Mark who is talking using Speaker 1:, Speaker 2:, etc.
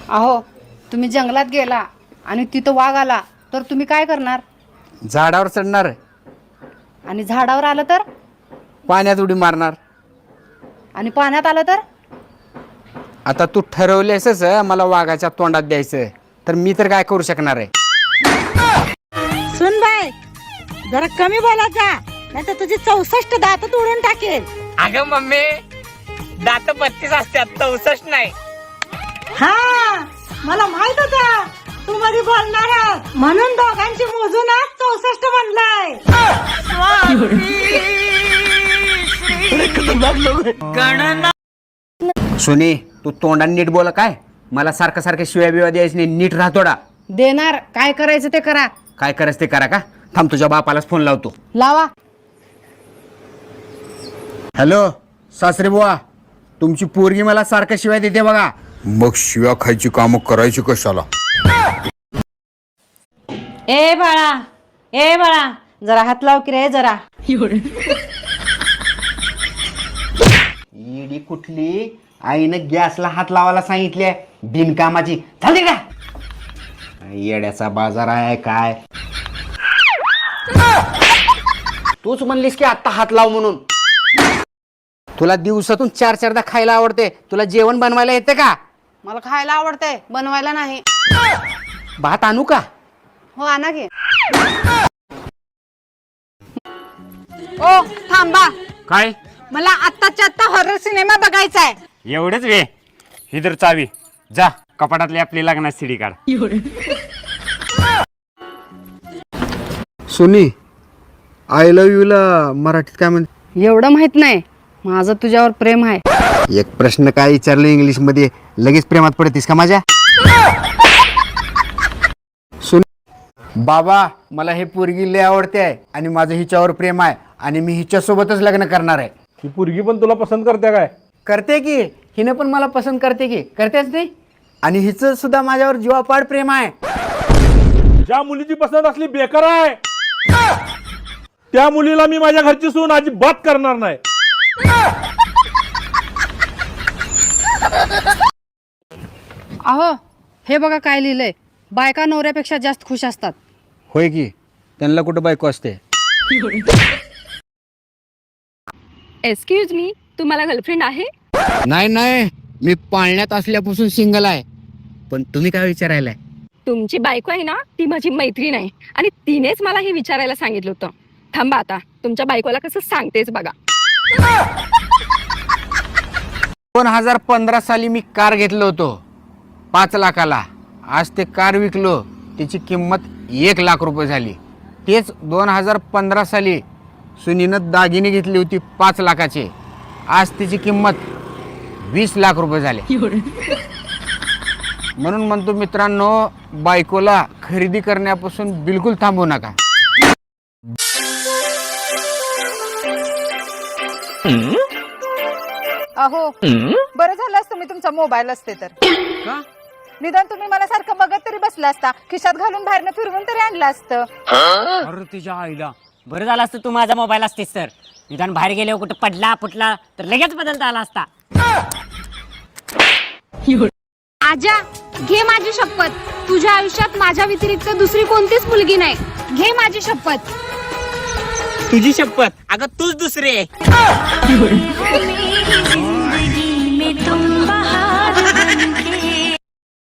Speaker 1: अहो तुम्ही जंगलात गेला आणि तिथं वाघ आला तर तुम्ही काय करणार?
Speaker 2: झाडावर चढणार,
Speaker 1: आणि झाडावर आलं तर?
Speaker 2: पाण्यात उडी मारणार.
Speaker 1: आणि पाण्यात आलं तर?
Speaker 2: आता तू ठरवलेसच मला वाघाच्या तोंडात द्यायचं, तर मी तर काय करू शकणार आहे?
Speaker 3: सुन बाय, जरा कमी बोलायचा, नाही तर तुझी 64 दात तोडून टाकेल.
Speaker 4: अगं मम्मी, दात 32 असतात, 64 नाही.
Speaker 3: हा मला माहित होता तू मध्ये बोलणार, म्हणून दोघांची मोजून आज 64 म्हणलाय.
Speaker 2: सुनी, तू तोंडाने नीट बोला. काय मला सारखं सारखं शिव्या बिव्या द्यायचं नाही, नीट राहतोडा.
Speaker 1: देणार. काय करायचं ते करा.
Speaker 2: काय करायचं ते करा. का थांब, तुझ्या बापालाच फोन लावतो.
Speaker 1: लावा.
Speaker 2: हॅलो सासरे बुवा, तुमची पोरगी मला सारखं शिव्या देते बघा.
Speaker 5: मग शिव्या खायची कामं करायची कशाला?
Speaker 3: ए बाळा जरा हात लाव की रे जरा.
Speaker 2: ईडी कुठली, आईनं गॅसला हात लावायला सांगितले, बिनकामाची. झाली का? येड्याचा बाजार आहे काय. तूच म्हणलीस की आता हात लाव म्हणून. तुला दिवसातून 4-4दा खायला आवडते, तुला जेवण बनवायला येते का?
Speaker 1: मला खायला आवडतंय, बनवायला नाही.
Speaker 2: भात आणू का?
Speaker 1: हो आणा की. ओ थांबा,
Speaker 6: काय
Speaker 1: मला आत्ताच्या आत्ता हॉरर सिनेमा बघायचा आहे.
Speaker 6: एवढंच वे? हिदर चावी, जा कपाटातली आपली लग्नाची सीडी काढ.
Speaker 2: सुनी, आय लव्ह यू ला मराठीत काय म्हणते?
Speaker 1: एवढं माहित नाही. माझं तुझ्यावर प्रेम आहे.
Speaker 2: एक प्रश्न काय विचारलं इंग्लिश मध्ये, लगेच प्रेमात पडतीस का माझ्या? बाबा, मला हे पोरगी लय आवडते आहे आणि माझं हिच्यावर प्रेम आहे आणि मी हिच्यासोबतच लग्न करणार आहे.
Speaker 7: ही पोरगी पण तुला पसंत करते काय?
Speaker 2: करते की, हिनं पण मला पसंत करते की, करतेच नाही. आणि हिचं सुद्धा माझ्यावर जीवापाड प्रेम आहे.
Speaker 7: ज्या मुलीची पसंत असली बेकार आहे, त्या मुलीला मी माझ्या घरची सून अजिबात करणार नाही.
Speaker 1: अहो हे बघा काय लिहिलंय, बायका नवऱ्यापेक्षा जास्त खुश असतात.
Speaker 2: होय की, त्यांना कुठं बायको असते?
Speaker 8: एक्सक्यूज मी, तुम्हाला गर्लफ्रेंड आहे?
Speaker 2: नाही, मी पाळण्यात असल्यापासून सिंगल आहे. पण तुम्ही काय विचारायलाय?
Speaker 8: तुमची बायको आहे ना, ती माझी मैत्रीण आहे आणि तिनेच मला हे विचारायला सांगितलं होतं. थांबा आता, तुमच्या बायकोला कसं सांगतेच बघा.
Speaker 2: 2015 साली मी कार घेतलं होतं 5 लाखाला. आज ते कार विकलो, त्याची किंमत 1 लाख रुपये झाली. तेच 2015 साली सुनीनं दागिने घेतली होती 5 लाखाचे. आज त्याची किंमत 20 लाख रुपये झाले. म्हणून म्हणतो मित्रांनो, बायकोला खरेदी करण्यापासून बिलकुल थांबू नका.
Speaker 9: अहो बरं झालं असतं मी तुमचा मोबाईल असते तर. निदान तुम्ही मला सारखं बघत तरी बसला असता, खिशात घालून बाहेरनं फिरवून तरी आणलं असतं.
Speaker 4: अरे तुझ्या आईला, बरं झालं असतं तू माझा मोबाईल असतेस तर. निदान बाहेर गेल्यावर कुठं पडला फुटला तर लगेच बदलता आला असता.
Speaker 8: आजा, घे माझी शपथ, तुझ्या आयुष्यात माझ्या व्यतिरिक्त दुसरी कोणतीच मुलगी नाही. घे माझी शपथ.
Speaker 4: तुझी शपथ? अगं तूच दुसरी आहे.